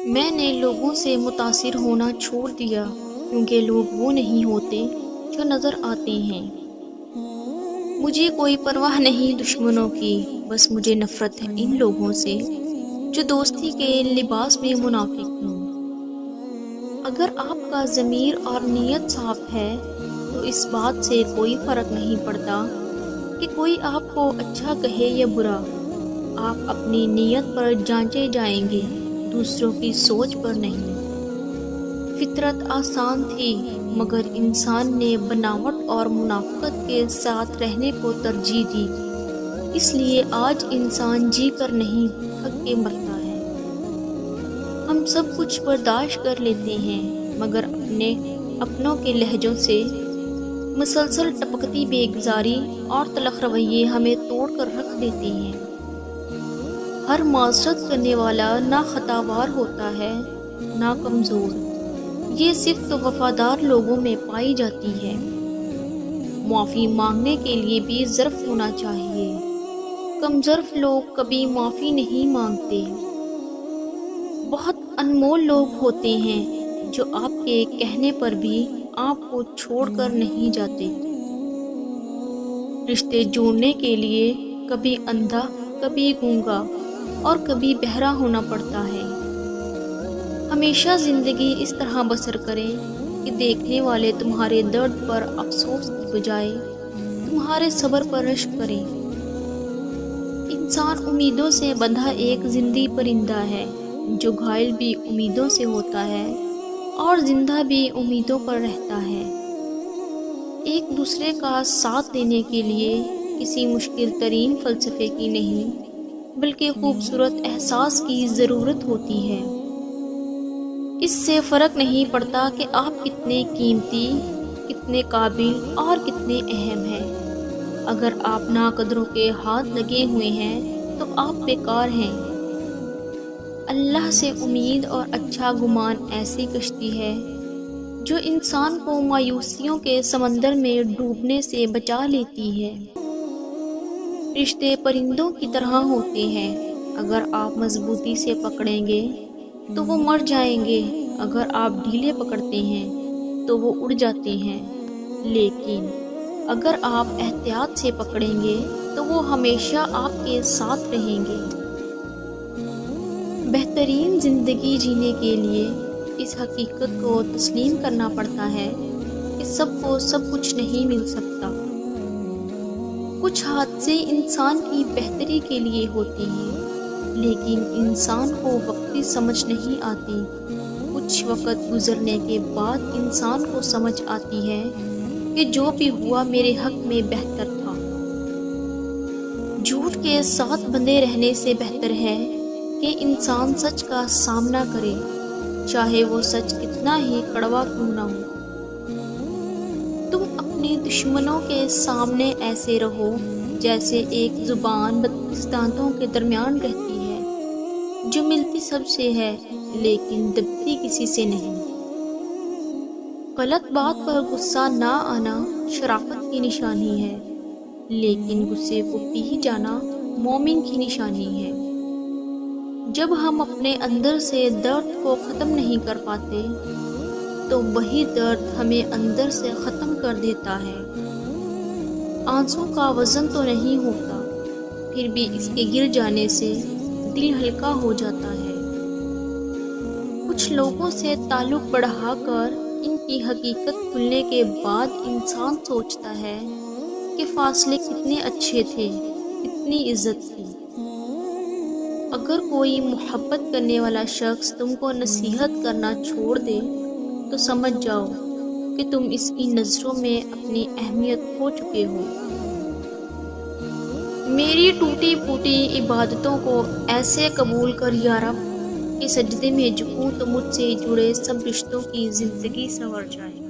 میں نے لوگوں سے متاثر ہونا چھوڑ دیا کیونکہ لوگ وہ نہیں ہوتے جو نظر آتے ہیں۔ مجھے کوئی پرواہ نہیں دشمنوں کی، بس مجھے نفرت ہے ان لوگوں سے جو دوستی کے لباس میں منافق ہوں۔ اگر آپ کا ضمیر اور نیت صاف ہے تو اس بات سے کوئی فرق نہیں پڑتا کہ کوئی آپ کو اچھا کہے یا برا۔ آپ اپنی نیت پر جانچے جائیں گے، دوسروں کی سوچ پر نہیں۔ فطرت آسان تھی مگر انسان نے بناوٹ اور منافقت کے ساتھ رہنے کو ترجیح دی، اس لیے آج انسان جی کر نہیں تھک کے مرتا ہے۔ ہم سب کچھ برداشت کر لیتے ہیں مگر اپنوں کے لہجوں سے مسلسل ٹپکتی بےگزاری اور تلخ رویے ہمیں توڑ کر رکھ دیتے ہیں۔ ہر معذرت کرنے والا نہ خطاوار ہوتا ہے نہ کمزور، یہ صرف وفادار لوگوں میں پائی جاتی ہے۔ معافی مانگنے کے لیے بھی ظرف ہونا چاہیے، کم ظرف لوگ کبھی معافی نہیں مانگتے۔ بہت انمول لوگ ہوتے ہیں جو آپ کے کہنے پر بھی آپ کو چھوڑ کر نہیں جاتے۔ رشتے جوڑنے کے لیے کبھی اندھا، کبھی گونگا اور کبھی بہرا ہونا پڑتا ہے۔ ہمیشہ زندگی اس طرح بسر کریں کہ دیکھنے والے تمہارے درد پر افسوس کی بجائے تمہارے صبر پر رشک کریں۔ انسان امیدوں سے بندھا ایک زندی پرندہ ہے جو گھائل بھی امیدوں سے ہوتا ہے اور زندہ بھی امیدوں پر رہتا ہے۔ ایک دوسرے کا ساتھ دینے کے لیے کسی مشکل ترین فلسفے کی نہیں بلکہ خوبصورت احساس کی ضرورت ہوتی ہے۔ اس سے فرق نہیں پڑتا کہ آپ کتنے قیمتی، کتنے قابل اور کتنے اہم ہیں۔ اگر آپ ناقدروں کے ہاتھ لگے ہوئے ہیں تو آپ بیکار ہیں۔ اللہ سے امید اور اچھا گمان ایسی کشتی ہے جو انسان کو مایوسیوں کے سمندر میں ڈوبنے سے بچا لیتی ہے۔ رشتے پرندوں کی طرح ہوتے ہیں، اگر آپ مضبوطی سے پکڑیں گے تو وہ مر جائیں گے، اگر آپ ڈھیلے پکڑتے ہیں تو وہ اڑ جاتے ہیں، لیکن اگر آپ احتیاط سے پکڑیں گے تو وہ ہمیشہ آپ کے ساتھ رہیں گے۔ بہترین زندگی جینے کے لیے اس حقیقت کو تسلیم کرنا پڑتا ہے کہ سب کو سب کچھ نہیں مل سکتا۔ کچھ حادثے انسان کی بہتری کے لیے ہوتے ہیں لیکن انسان کو وقتی سمجھ نہیں آتی۔ کچھ وقت گزرنے کے بعد انسان کو سمجھ آتی ہے کہ جو بھی ہوا میرے حق میں بہتر تھا۔ جھوٹ کے ساتھ بندھے رہنے سے بہتر ہے کہ انسان سچ کا سامنا کرے، چاہے وہ سچ کتنا ہی کڑوا کیوں نہ ہو۔ تم اپنے دشمنوں کے سامنے ایسے رہو جیسے ایک زبان 32 دانتوں کے درمیان رہتی ہے، جو ملتی سب سے ہے لیکن دبتی کسی سے نہیں۔ غلط بات پر غصہ نہ آنا شرافت کی نشانی ہے، لیکن غصے کو پی جانا مومن کی نشانی ہے۔ جب ہم اپنے اندر سے درد کو ختم نہیں کر پاتے تو وہی درد ہمیں اندر سے ختم کر دیتا ہے۔ آنسو کا وزن تو نہیں ہوتا، پھر بھی اس کے گر جانے سے دل ہلکا ہو جاتا ہے۔ کچھ لوگوں سے تعلق بڑھا کر ان کی حقیقت کھلنے کے بعد انسان سوچتا ہے کہ فاصلے کتنے اچھے تھے، کتنی عزت تھی۔ اگر کوئی محبت کرنے والا شخص تم کو نصیحت کرنا چھوڑ دے تو سمجھ جاؤ کہ تم اس کی نظروں میں اپنی اہمیت کھو چکے ہو۔ میری ٹوٹی پھوٹی عبادتوں کو ایسے قبول کر یا رب کہ سجدے میں جھکوں تو مجھ سے جڑے سب رشتوں کی زندگی سنور جائے۔